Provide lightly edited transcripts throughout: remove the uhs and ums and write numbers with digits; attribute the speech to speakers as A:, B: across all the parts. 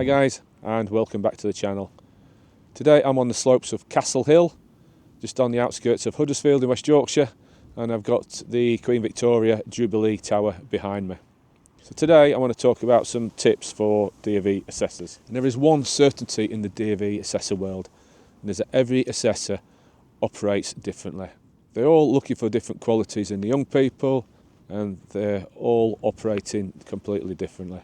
A: Hi guys, and welcome back to the channel. Today I'm on the slopes of Castle Hill, just on the outskirts of Huddersfield in West Yorkshire, and I've got the Queen Victoria Jubilee Tower behind me. So today I want to talk about some tips for D of E assessors. And there is one certainty in the D of E assessor world, and is that every assessor operates differently. They're all looking for different qualities in the young people, and they're all operating completely differently.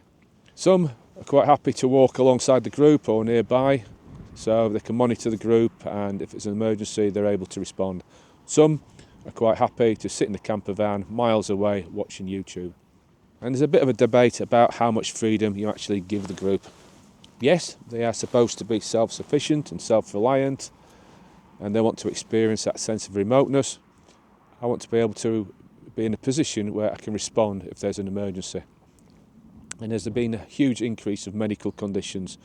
A: Some are quite happy to walk alongside the group or nearby, so they can monitor the group, and if it's an emergency they're able to respond. Some are quite happy to sit in the camper van miles away watching YouTube. And there's a bit of a debate about how much freedom you actually give the group. Yes, they are supposed to be self-sufficient and self-reliant, and they want to experience that sense of remoteness. I want to be able to be in a position where I can respond if there's an emergency. And there's been a huge increase of medical conditions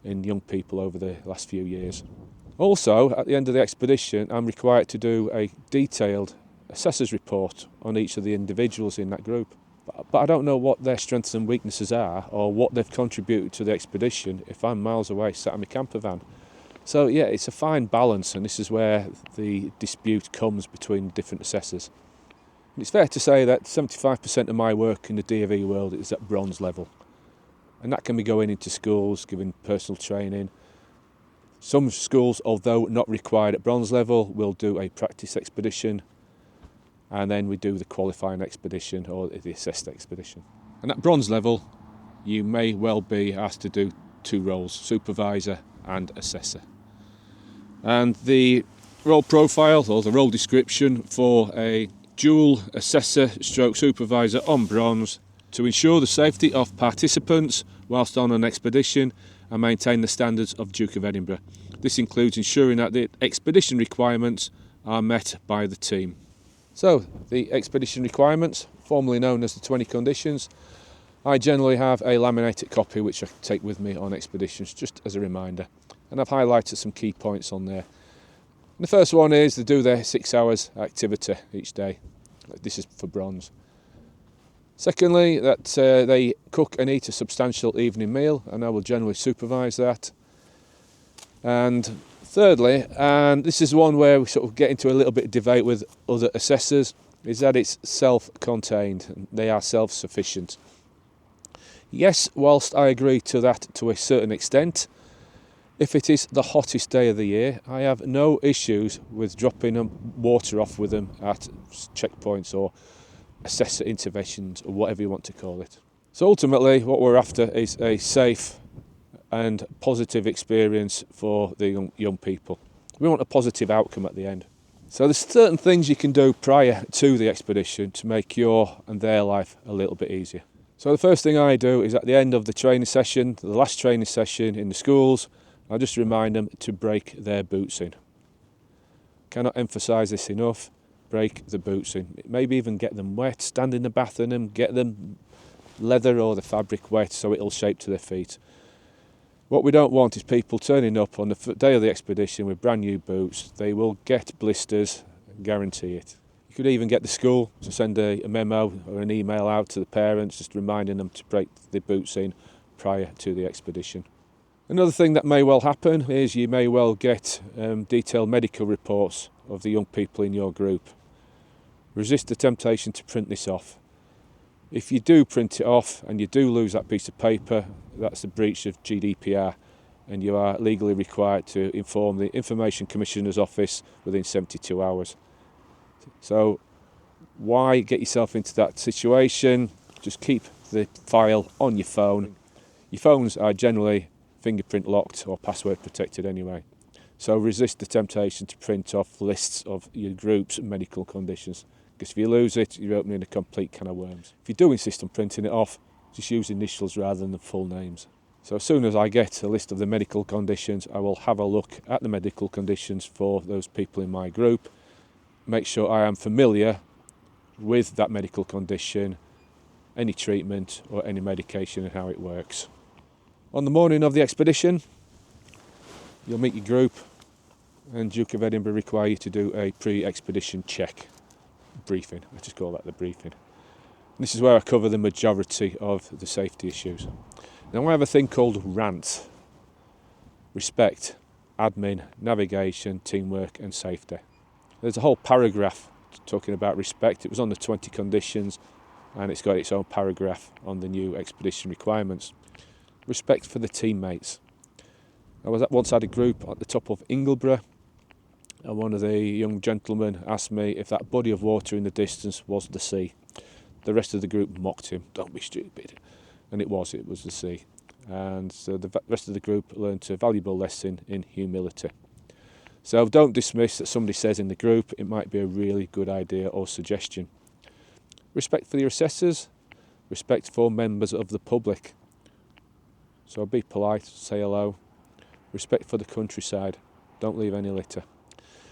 A: in young people over the last few years. Also, at the end of the expedition, I'm required to do a detailed assessor's report on each of the individuals in that group. But I don't know what their strengths and weaknesses are, or what they've contributed to the expedition if I'm miles away sat in my camper van. So yeah, it's a fine balance, and this is where the dispute comes between different assessors. And it's fair to say that 75% of my work in the D of E world is at bronze level. And that can be going into schools, giving personal training. Some schools, although not required at bronze level, will do a practice expedition, and then we do the qualifying expedition or the assessed expedition. And at bronze level, you may well be asked to do two roles, supervisor and assessor. And the role profile or the role description for a dual assessor stroke supervisor on bronze: to ensure the safety of participants whilst on an expedition and maintain the standards of Duke of Edinburgh. This includes ensuring that the expedition requirements are met by the team. So, the expedition requirements, formerly known as the 20 conditions, I generally have a laminated copy which I take with me on expeditions just as a reminder. And I've highlighted some key points on there. And the first one is they do their 6 hours activity each day. This is for bronze. Secondly, that they cook and eat a substantial evening meal, and I will generally supervise that. And thirdly, and this is one where we sort of get into a little bit of debate with other assessors, is that it's self-contained and they are self-sufficient. Yes, whilst I agree to that to a certain extent, if it is the hottest day of the year, I have no issues with dropping water off with them at checkpoints or assessor interventions or whatever you want to call it. So ultimately what we're after is a safe and positive experience for the young people. We want a positive outcome at the end. So there's certain things you can do prior to the expedition to make your and their life a little bit easier. So the first thing I do is at the end of the training session, the last training session in the schools, I just remind them to break their boots in. Cannot emphasise this enough. Break the boots in. Maybe even get them wet, stand in the bath in them, get them leather or the fabric wet so it'll shape to their feet. What we don't want is people turning up on the day of the expedition with brand new boots. They will get blisters, guarantee it. You could even get the school to send a memo or an email out to the parents just reminding them to break the boots in prior to the expedition. Another thing that may well happen is you may well get detailed medical reports of the young people in your group. Resist the temptation to print this off. If you do print it off and you do lose that piece of paper, that's a breach of GDPR, and you are legally required to inform the Information Commissioner's Office within 72 hours. So why get yourself into that situation? Just keep the file on your phone. Your phones are generally fingerprint locked or password protected anyway. So resist the temptation to print off lists of your group's medical conditions, because if you lose it, you're opening a complete can of worms. If you do insist on printing it off, just use initials rather than the full names. So as soon as I get a list of the medical conditions, I will have a look at the medical conditions for those people in my group, make sure I am familiar with that medical condition, any treatment or any medication and how it works. On the morning of the expedition, you'll meet your group, and Duke of Edinburgh require you to do a pre-expedition check, briefing. I just call that the briefing. And this is where I cover the majority of the safety issues. Now I have a thing called RANT: respect, admin, navigation, teamwork and safety. There's a whole paragraph talking about respect. It was on the 20 conditions, and it's got its own paragraph on the new expedition requirements. Respect for the teammates. I once had a group at the top of Ingleborough, and one of the young gentlemen asked me if that body of water in the distance was the sea. The rest of the group mocked him. "Don't be stupid." And it was the sea. And so the rest of the group learned a valuable lesson in humility. So don't dismiss that somebody says in the group. It might be a really good idea or suggestion. Respect for your assessors. Respect for members of the public. So be polite, say hello. Respect for the countryside. Don't leave any litter.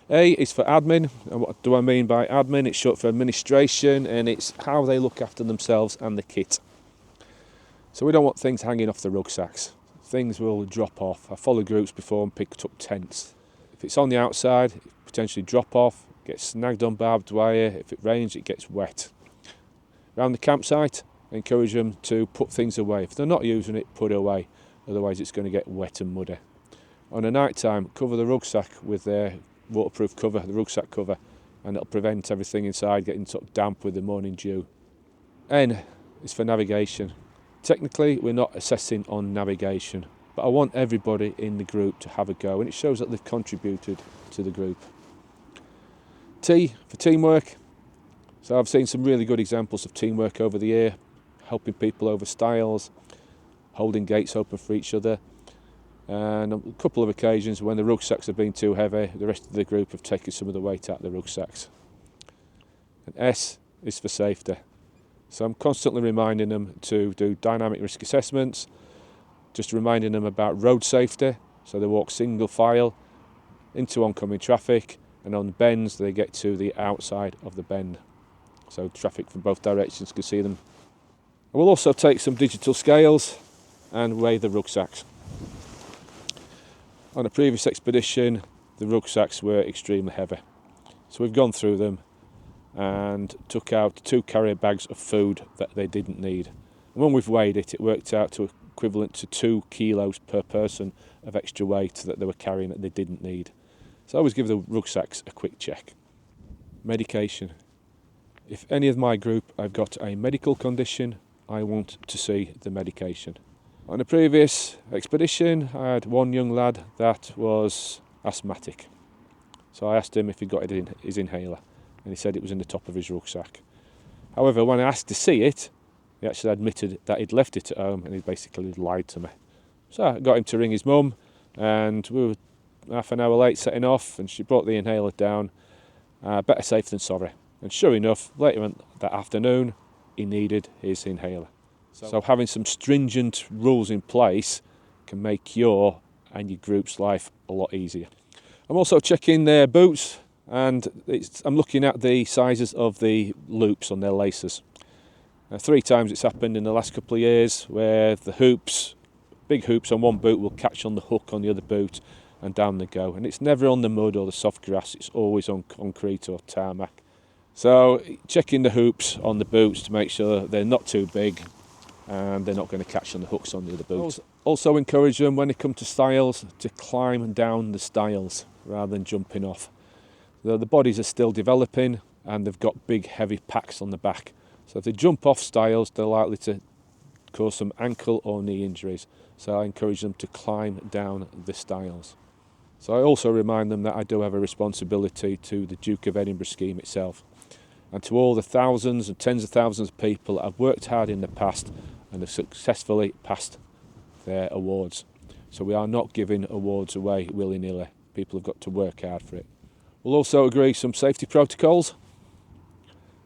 A: A is for admin, and what do I mean by admin? It's short for administration, and it's how they look after themselves and the kit. So we don't want things hanging off the rucksacks. Things will drop off. I followed groups before and picked up tents. If it's on the outside, it potentially drop off, gets snagged on barbed wire. If it rains, it gets wet. Around the campsite, I encourage them to put things away. If they're not using it, put it away. Otherwise it's going to get wet and muddy. On a night time, cover the rucksack with their waterproof cover, the rucksack cover, and it'll prevent everything inside getting sort of damp with the morning dew. N is for navigation. Technically, we're not assessing on navigation, but I want everybody in the group to have a go, and it shows that they've contributed to the group. T for teamwork. So I've seen some really good examples of teamwork over the year, helping people over stiles, holding gates open for each other, and on a couple of occasions when the rucksacks have been too heavy, the rest of the group have taken some of the weight out of the rucksacks. And S is for safety. So I'm constantly reminding them to do dynamic risk assessments, just reminding them about road safety, so they walk single file into oncoming traffic, and on bends they get to the outside of the bend, so traffic from both directions can see them. I will also take some digital scales and weigh the rucksacks. On a previous expedition, the rucksacks were extremely heavy, so we've gone through them and took out 2 carrier bags of food that they didn't need. And when we've weighed it, it worked out to equivalent to 2 kilos per person of extra weight that they were carrying that they didn't need. So I always give the rucksacks a quick check. Medication. If any of my group have got a medical condition, I want to see the medication. On a previous expedition, I had one young lad that was asthmatic. So I asked him if he got his inhaler, and he said it was in the top of his rucksack. However, when I asked to see it, he actually admitted that he'd left it at home, and he basically lied to me. So I got him to ring his mum, and we were half an hour late setting off, and she brought the inhaler down. Better safe than sorry. And sure enough, later on that afternoon, he needed his inhaler. So having some stringent rules in place can make your and your group's life a lot easier. I'm also checking their boots, and I'm looking at the sizes of the loops on their laces. 3 times it's happened in the last couple of years where the hoops, big hoops on one boot will catch on the hook on the other boot and down they go. And it's never on the mud or the soft grass, it's always on concrete or tarmac. So checking the hoops on the boots to make sure they're not too big and they're not going to catch on the hooks on the other boots. Also encourage them when they come to stiles to climb down the stiles rather than jumping off. The bodies are still developing and they've got big heavy packs on the back. So if they jump off stiles, they're likely to cause some ankle or knee injuries. So I encourage them to climb down the stiles. So I also remind them that I do have a responsibility to the Duke of Edinburgh scheme itself, and to all the thousands and tens of thousands of people that have worked hard in the past and have successfully passed their awards. So we are not giving awards away willy-nilly. People have got to work hard for it. We'll also agree some safety protocols.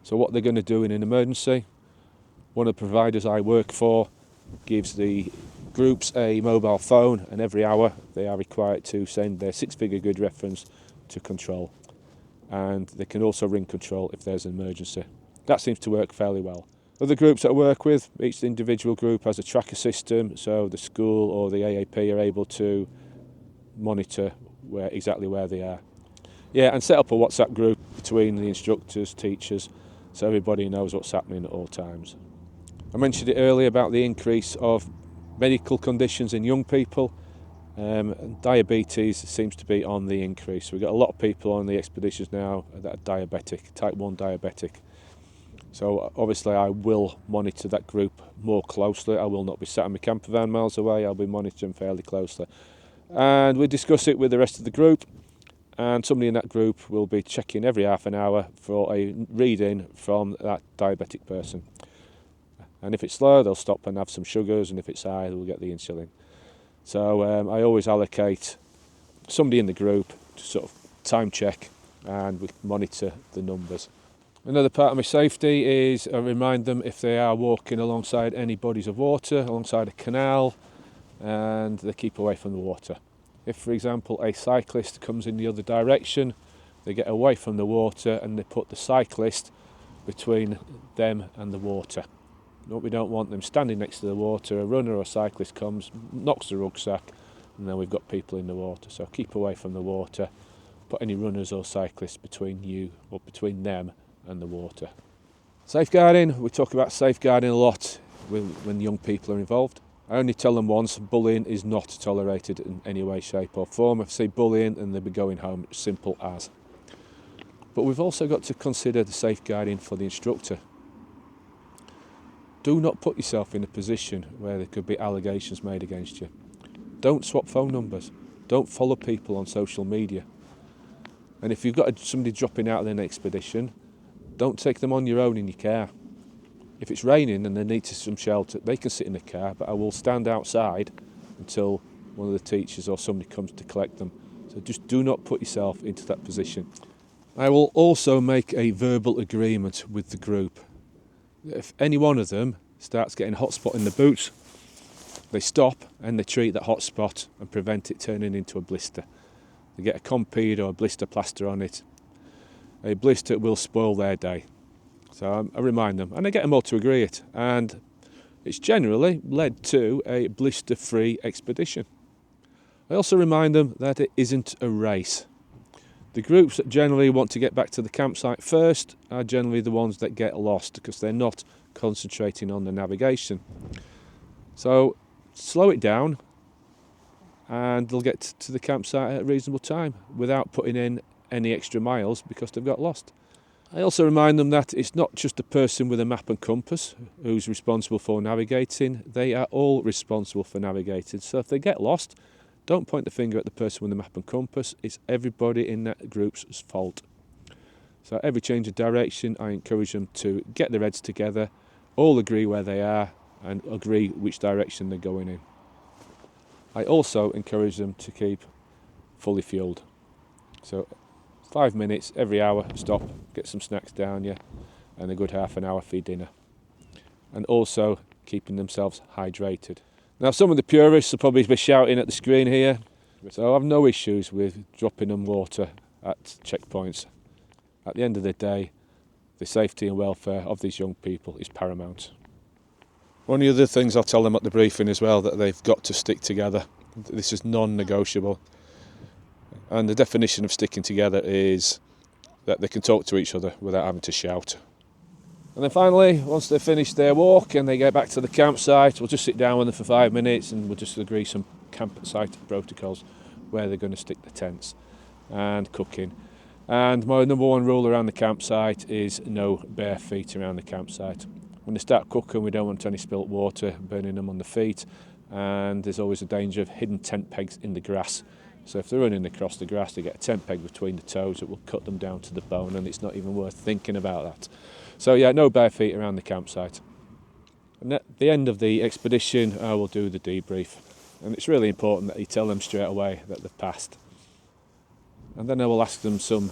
A: So what they're going to do in an emergency. One of the providers I work for gives the groups a mobile phone, and every hour they are required to send their 6-figure grid reference to control. And they can also ring control if there's an emergency. That seems to work fairly well. Other groups that I work with, each individual group has a tracker system, so the school or the AAP are able to monitor exactly where they are. Yeah, and set up a WhatsApp group between the instructors, teachers, so everybody knows what's happening at all times. I mentioned it earlier about the increase of medical conditions in young people. Diabetes seems to be on the increase. We've got a lot of people on the expeditions now that are diabetic, type 1 diabetic. So obviously I will monitor that group more closely. I will not be sat in my camper van miles away. I'll be monitoring fairly closely. And we discuss it with the rest of the group, and somebody in that group will be checking every half an hour for a reading from that diabetic person. And if it's low, they'll stop and have some sugars, and if it's high, they'll get the insulin. So I always allocate somebody in the group to sort of time check, and we monitor the numbers. Another part of my safety is I remind them if they are walking alongside any bodies of water, alongside a canal, and they keep away from the water. If, for example, a cyclist comes in the other direction, they get away from the water and they put the cyclist between them and the water. We don't want them standing next to the water. A runner or a cyclist comes, knocks the rucksack, and then we've got people in the water. So keep away from the water. Put any runners or cyclists between you or between them and the water. Safeguarding, we talk about safeguarding a lot when young people are involved. I only tell them once, bullying is not tolerated in any way, shape or form. If I say bullying, then they'll be going home, simple as. But we've also got to consider the safeguarding for the instructor. Do not put yourself in a position where there could be allegations made against you. Don't swap phone numbers. Don't follow people on social media. And if you've got somebody dropping out of an expedition, don't take them on your own in your car. If it's raining and they need some shelter, they can sit in the car, but I will stand outside until one of the teachers or somebody comes to collect them. So just do not put yourself into that position. I will also make a verbal agreement with the group. If any one of them starts getting a hot spot in the boots, they stop and they treat that hot spot and prevent it turning into a blister. They get a Compede or a blister plaster on it. A blister will spoil their day. So I remind them, and I get them all to agree it, and it's generally led to a blister-free expedition. I also remind them that it isn't a race. The groups that generally want to get back to the campsite first are generally the ones that get lost because they're not concentrating on the navigation. So slow it down and they'll get to the campsite at a reasonable time without putting in any extra miles because they've got lost. I also remind them that it's not just a person with a map and compass who's responsible for navigating. They are all responsible for navigating. So if they get lost, don't point the finger at the person with the map and compass. It's everybody in that group's fault. So every change of direction, I encourage them to get their heads together, all agree where they are and agree which direction they're going in. I also encourage them to keep fully fueled. So 5 minutes every hour, stop, get some snacks down you, and a good half an hour for your dinner. And also keeping themselves hydrated. Now some of the purists will probably be shouting at the screen here, so I have no issues with dropping them water at checkpoints. At the end of the day, the safety and welfare of these young people is paramount. One of the other things I'll tell them at the briefing as well, that they've got to stick together. This is non-negotiable. And the definition of sticking together is that they can talk to each other without having to shout. And then finally, once they've finished their walk and they get back to the campsite, we'll just sit down with them for 5 minutes and we'll just agree some campsite protocols where they're going to stick the tents and cooking. And my number one rule around the campsite is no bare feet around the campsite. When they start cooking, we don't want any spilt water burning them on the feet, and there's always a danger of hidden tent pegs in the grass. So if they're running across the grass, they get a tent peg between the toes, it will cut them down to the bone, and it's not even worth thinking about that. So yeah, no bare feet around the campsite. And at the end of the expedition, I will do the debrief. And it's really important that you tell them straight away that they've passed. And then I will ask them some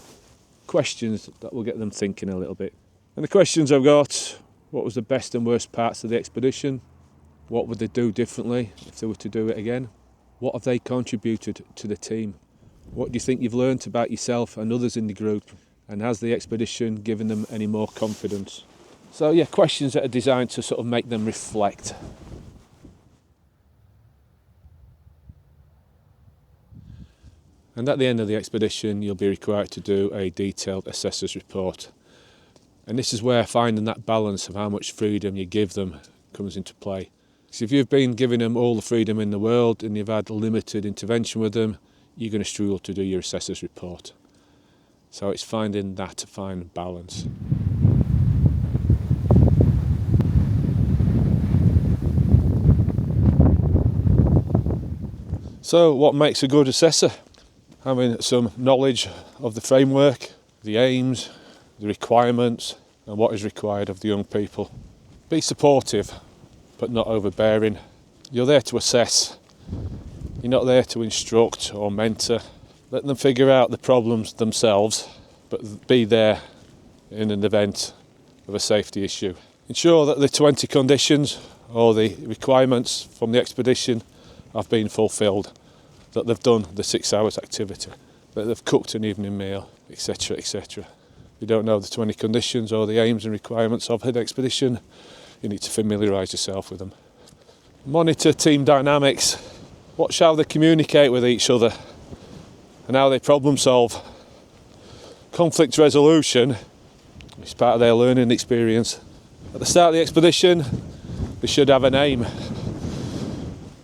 A: questions that will get them thinking a little bit. And the questions I've got: what was the best and worst parts of the expedition? What would they do differently if they were to do it again? What have they contributed to the team? What do you think you've learnt about yourself and others in the group? And has the expedition given them any more confidence? So yeah, questions that are designed to sort of make them reflect. And at the end of the expedition, you'll be required to do a detailed assessor's report. And this is where finding that balance of how much freedom you give them comes into play. So if you've been giving them all the freedom in the world and you've had limited intervention with them, you're going to struggle to do your assessor's report. So it's finding that fine balance. So what makes a good assessor? Having some knowledge of the framework, the aims, the requirements, and what is required of the young people. Be supportive, but not overbearing. You're there to assess. You're not there to instruct or mentor. Let them figure out the problems themselves, but be there in an event of a safety issue. Ensure that the 20 conditions or the requirements from the expedition have been fulfilled, that they've done the 6 hours activity, that they've cooked an evening meal, etc., etc. If you don't know the 20 conditions or the aims and requirements of an expedition, you need to familiarise yourself with them. Monitor team dynamics. Watch how they communicate with each other and how they problem solve. Conflict resolution is part of their learning experience. At the start of the expedition, they should have an aim.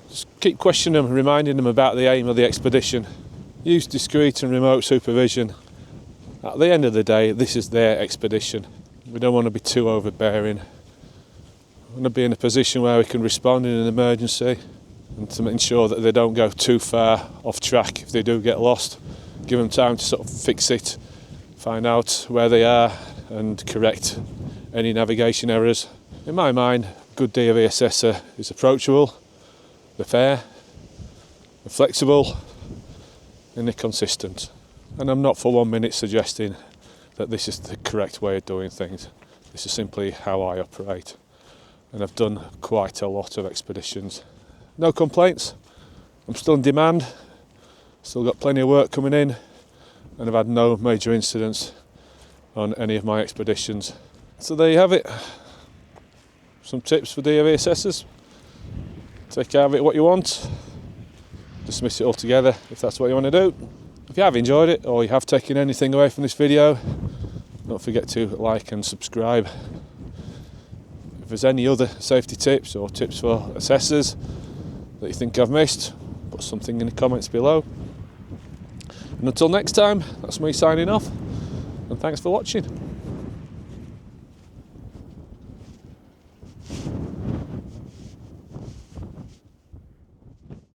A: Just keep questioning them, reminding them about the aim of the expedition. Use discreet and remote supervision. At the end of the day, this is their expedition. We don't want to be too overbearing. We want to be in a position where we can respond in an emergency and to ensure that they don't go too far off track if they do get lost. Give them time to sort of fix it, find out where they are and correct any navigation errors. In my mind, a good D of E assessor is approachable, they're fair, they're flexible and they're consistent. And I'm not for 1 minute suggesting that this is the correct way of doing things. This is simply how I operate. And I've done quite a lot of expeditions. No complaints. I'm still in demand. Still got plenty of work coming in. And I've had no major incidents on any of my expeditions. So there you have it. Some tips for D of E assessors. Take out of it what you want. Dismiss it altogether if that's what you want to do. If you have enjoyed it or you have taken anything away from this video, don't forget to like and subscribe. If there's any other safety tips or tips for assessors that you think I've missed, put something in the comments below. And until next time, that's me signing off, and thanks for watching.